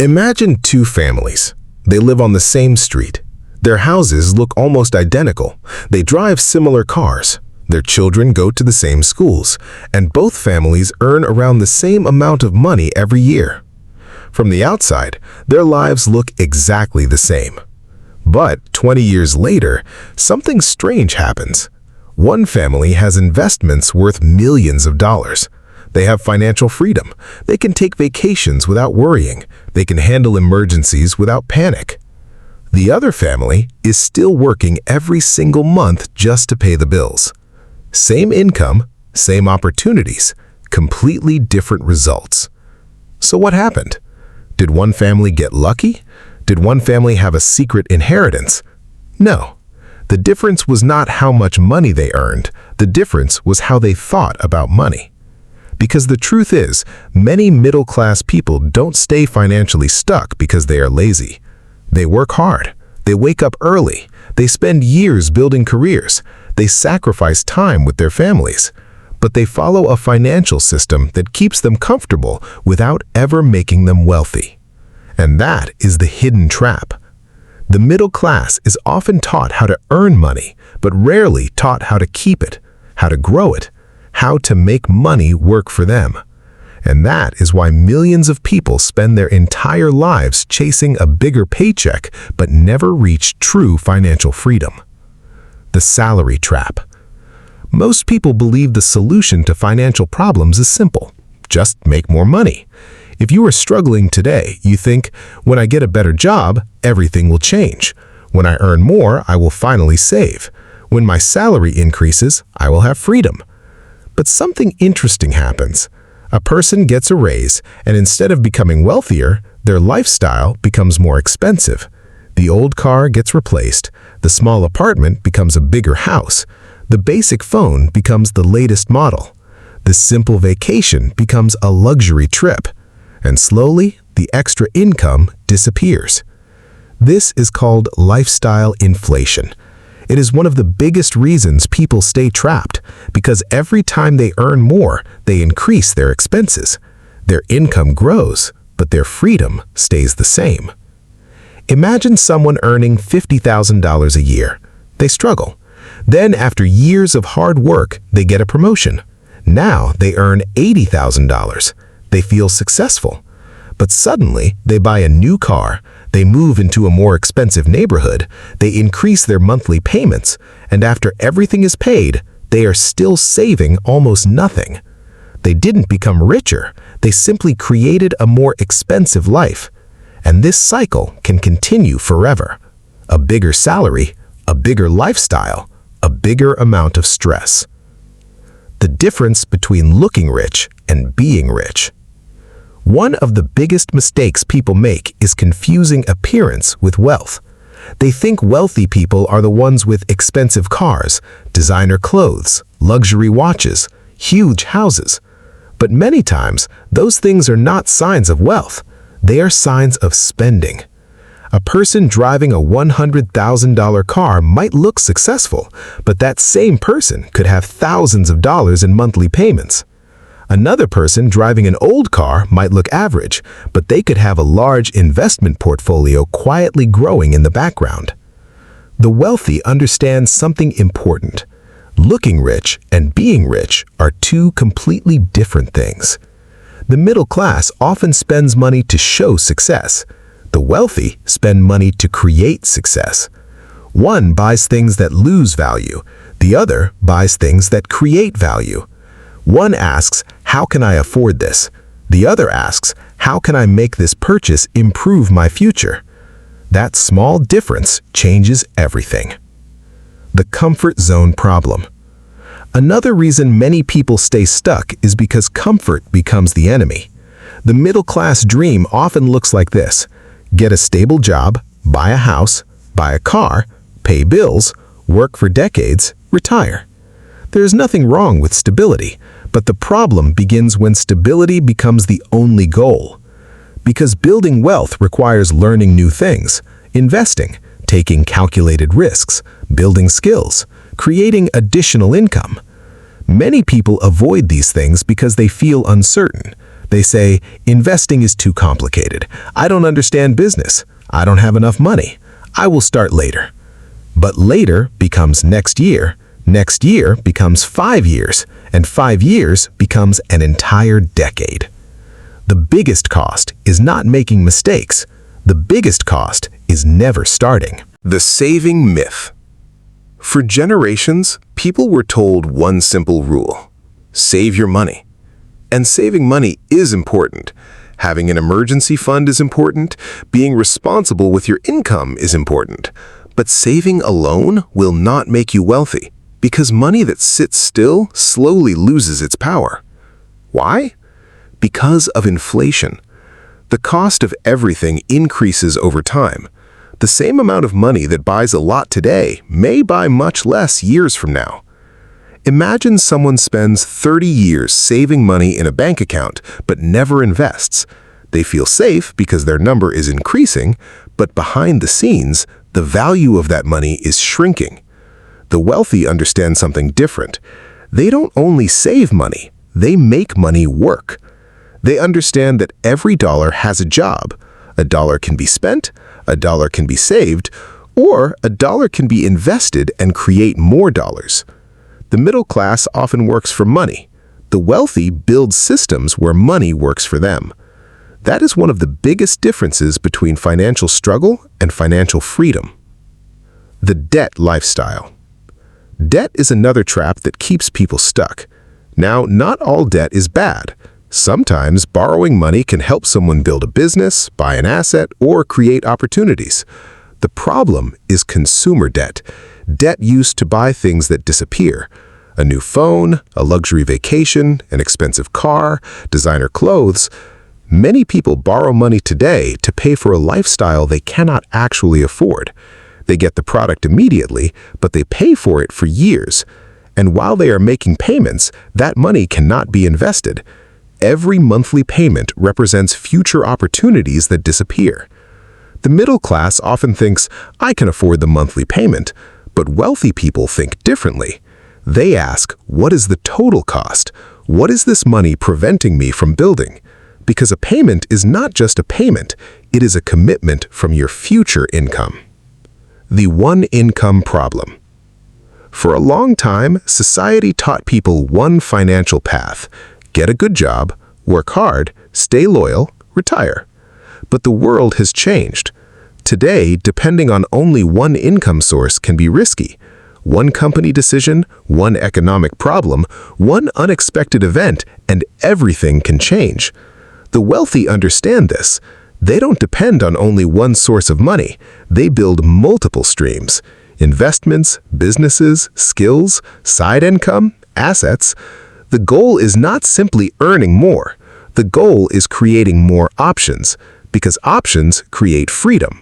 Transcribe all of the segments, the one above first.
Imagine two families. They live on the same street. Their houses look almost identical. They drive similar cars. Their children go to the same schools, and both families earn around the same amount of money every year. From the outside, their lives look exactly the same. But 20 years later, something strange happens. One family has investments worth millions of dollars. They have financial freedom. They can take vacations without worrying. They can handle emergencies without panic. The other family is still working every single month just to pay the bills. Same income, same opportunities, completely different results. So what happened? Did one family get lucky? Did one family have a secret inheritance? No. The difference was not how much money they earned. The difference was how they thought about money. Because the truth is, many middle-class people don't stay financially stuck because they are lazy. They work hard. They wake up early. They spend years building careers. They sacrifice time with their families. But they follow a financial system that keeps them comfortable without ever making them wealthy. And that is the hidden trap. The middle class is often taught how to earn money, but rarely taught how to keep it, how to grow it, how to make money work for them. And that is why millions of people spend their entire lives chasing a bigger paycheck but never reach true financial freedom. The salary trap. Most people believe the solution to financial problems is simple. Just make more money. If you are struggling today, you think, when I get a better job, everything will change. When I earn more, I will finally save. When my salary increases, I will have freedom. But something interesting happens. A person gets a raise, and instead of becoming wealthier, their lifestyle becomes more expensive. The old car gets replaced, the small apartment becomes a bigger house, the basic phone becomes the latest model, the simple vacation becomes a luxury trip, and slowly the extra income disappears. This is called lifestyle inflation. It is one of the biggest reasons people stay trapped, because every time they earn more, they increase their expenses. Their income grows, but their freedom stays the same. Imagine someone earning $50,000 a year. They struggle. Then, after years of hard work, they get a promotion. Now they earn $80,000. They feel successful. But suddenly, they buy a new car, they move into a more expensive neighborhood, they increase their monthly payments, and after everything is paid, they are still saving almost nothing. They didn't become richer, they simply created a more expensive life. And this cycle can continue forever. A bigger salary, a bigger lifestyle, a bigger amount of stress. The difference between looking rich and being rich. One of the biggest mistakes people make is confusing appearance with wealth. They think wealthy people are the ones with expensive cars, designer clothes, luxury watches, huge houses. But many times, those things are not signs of wealth. They are signs of spending. A person driving a $100,000 car might look successful, but that same person could have thousands of dollars in monthly payments. Another person driving an old car might look average, but they could have a large investment portfolio quietly growing in the background. The wealthy understand something important. Looking rich and being rich are two completely different things. The middle class often spends money to show success. The wealthy spend money to create success. One buys things that lose value. The other buys things that create value. One asks, how can I afford this? The other asks, how can I make this purchase improve my future? That small difference changes everything. The comfort zone problem. Another reason many people stay stuck is because comfort becomes the enemy. The middle-class dream often looks like this: get a stable job, buy a house, buy a car, pay bills, work for decades, retire. There is nothing wrong with stability, but the problem begins when stability becomes the only goal. Because building wealth requires learning new things, investing, taking calculated risks, building skills, creating additional income. Many people avoid these things because they feel uncertain. They say, investing is too complicated. I don't understand business. I don't have enough money. I will start later. But later becomes next year becomes 5 years, and 5 years becomes an entire decade. The biggest cost is not making mistakes. The biggest cost is never starting. The saving myth. For generations, people were told one simple rule: save your money. And saving money is important. Having an emergency fund is important. Being responsible with your income is important. But saving alone will not make you wealthy, because money that sits still slowly loses its power. Why? Because of inflation. The cost of everything increases over time. The same amount of money that buys a lot today may buy much less years from now. Imagine someone spends 30 years saving money in a bank account but never invests. They feel safe because their number is increasing, but behind the scenes, the value of that money is shrinking. The wealthy understand something different. They don't only save money, they make money work. They understand that every dollar has a job. A dollar can be spent, a dollar can be saved, or a dollar can be invested and create more dollars. The middle class often works for money. The wealthy build systems where money works for them. That is one of the biggest differences between financial struggle and financial freedom. The debt lifestyle. Debt is another trap that keeps people stuck. Now, not all debt is bad. Sometimes borrowing money can help someone build a business, buy an asset, or create opportunities. The problem is consumer debt. Debt used to buy things that disappear. A new phone, a luxury vacation, an expensive car, designer clothes. Many people borrow money today to pay for a lifestyle they cannot actually afford. They get the product immediately, but they pay for it for years. And while they are making payments, that money cannot be invested. Every monthly payment represents future opportunities that disappear. The middle class often thinks, I can afford the monthly payment, but wealthy people think differently. They ask, what is the total cost? What is this money preventing me from building? Because a payment is not just a payment, it is a commitment from your future income. The one-income problem. For a long time, society taught people one financial path: get a good job, work hard, stay loyal, retire. But the world has changed. Today, depending on only one income source can be risky. One company decision, one economic problem, one unexpected event, and everything can change. The wealthy understand this. They don't depend on only one source of money. They build multiple streams: investments, businesses, skills, side income, assets. The goal is not simply earning more. The goal is creating more options, because options create freedom.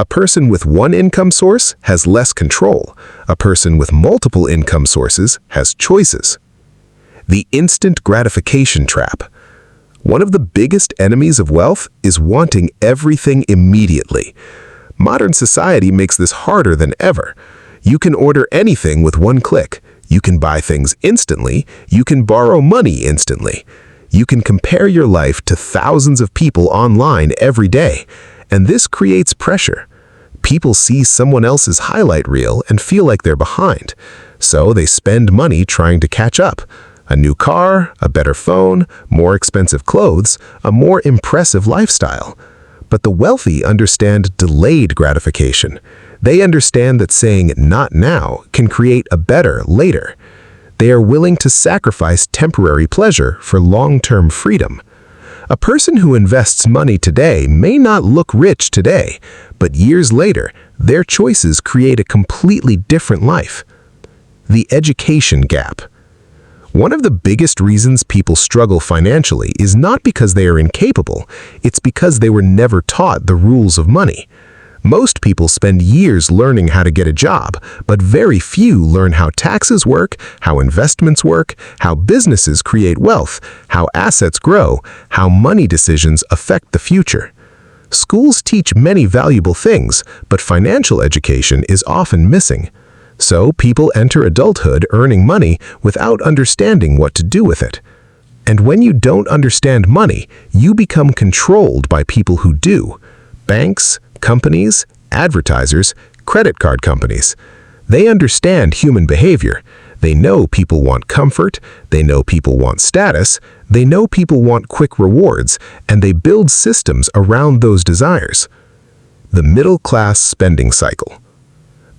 A person with one income source has less control. A person with multiple income sources has choices. The instant gratification trap. One of the biggest enemies of wealth is wanting everything immediately. Modern society makes this harder than ever. You can order anything with one click. You can buy things instantly. You can borrow money instantly. You can compare your life to thousands of people online every day, and this creates pressure. People see someone else's highlight reel and feel like they're behind, so they spend money trying to catch up. A new car, a better phone, more expensive clothes, a more impressive lifestyle. But the wealthy understand delayed gratification. They understand that saying "not now" can create a better later. They are willing to sacrifice temporary pleasure for long-term freedom. A person who invests money today may not look rich today, but years later, their choices create a completely different life. The education gap. One of the biggest reasons people struggle financially is not because they are incapable, it's because they were never taught the rules of money. Most people spend years learning how to get a job, but very few learn how taxes work, how investments work, how businesses create wealth, how assets grow, how money decisions affect the future. Schools teach many valuable things, but financial education is often missing. So people enter adulthood earning money without understanding what to do with it. And when you don't understand money, you become controlled by people who do. Banks, companies, advertisers, credit card companies. They understand human behavior. They know people want comfort, they know people want status, they know people want quick rewards, and they build systems around those desires. The middle-class spending cycle.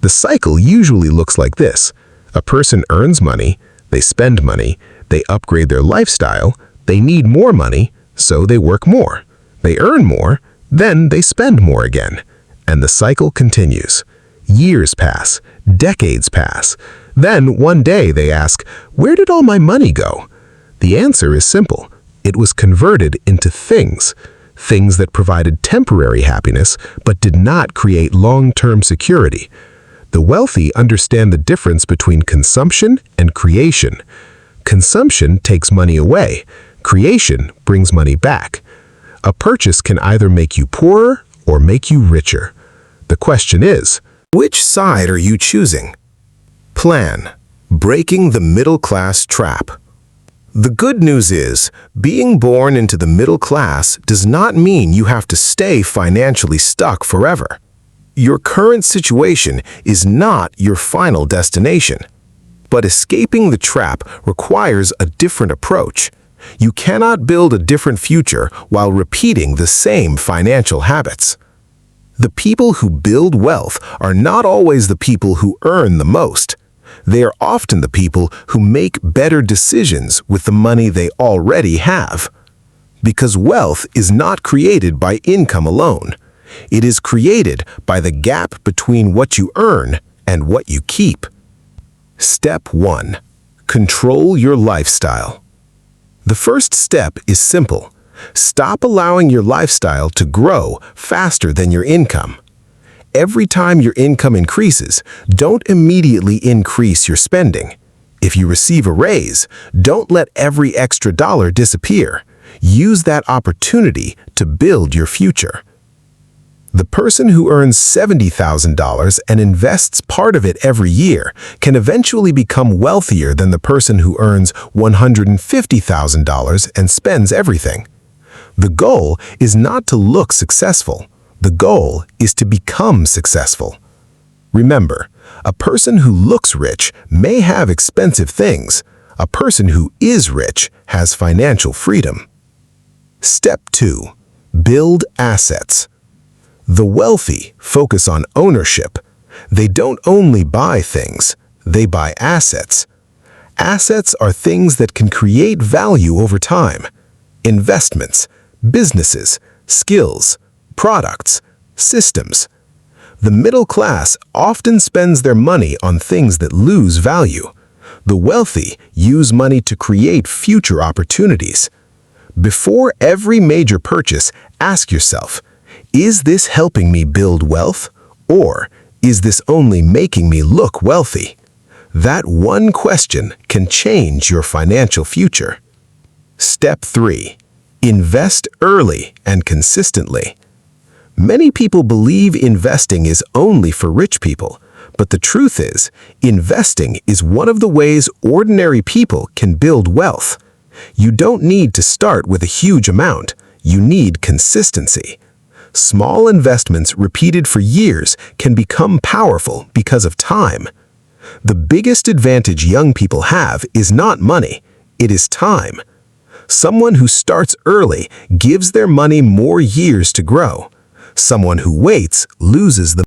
The cycle usually looks like this. A person earns money, they spend money, they upgrade their lifestyle, they need more money, so they work more. They earn more, then they spend more again. And the cycle continues. Years pass, decades pass. Then one day they ask, "Where did all my money go?" The answer is simple. It was converted into things. Things that provided temporary happiness but did not create long-term security. The wealthy understand the difference between consumption and creation. Consumption takes money away. Creation brings money back. A purchase can either make you poorer or make you richer. The question is, which side are you choosing? Plan. Breaking the middle-class trap. The good news is, being born into the middle class does not mean you have to stay financially stuck forever. Your current situation is not your final destination. But escaping the trap requires a different approach. You cannot build a different future while repeating the same financial habits. The people who build wealth are not always the people who earn the most. They are often the people who make better decisions with the money they already have. Because wealth is not created by income alone. It is created by the gap between what you earn and what you keep. Step 1. Control your lifestyle. The first step is simple. Stop allowing your lifestyle to grow faster than your income. Every time your income increases, don't immediately increase your spending. If you receive a raise, don't let every extra dollar disappear. Use that opportunity to build your future. The person who earns $70,000 and invests part of it every year can eventually become wealthier than the person who earns $150,000 and spends everything. The goal is not to look successful. The goal is to become successful. Remember, a person who looks rich may have expensive things. A person who is rich has financial freedom. Step 2. Build assets. The wealthy focus on ownership. They don't only buy things, they buy assets. Assets are things that can create value over time. Investments, businesses, skills, products, systems. The middle class often spends their money on things that lose value. The wealthy use money to create future opportunities. Before every major purchase, ask yourself, is this helping me build wealth, or is this only making me look wealthy? That one question can change your financial future. Step 3. Invest early and consistently. Many people believe investing is only for rich people, but the truth is, investing is one of the ways ordinary people can build wealth. You don't need to start with a huge amount. You need consistency. Small investments repeated for years can become powerful because of time. The biggest advantage young people have is not money, it is time. Someone who starts early gives their money more years to grow. Someone who waits loses the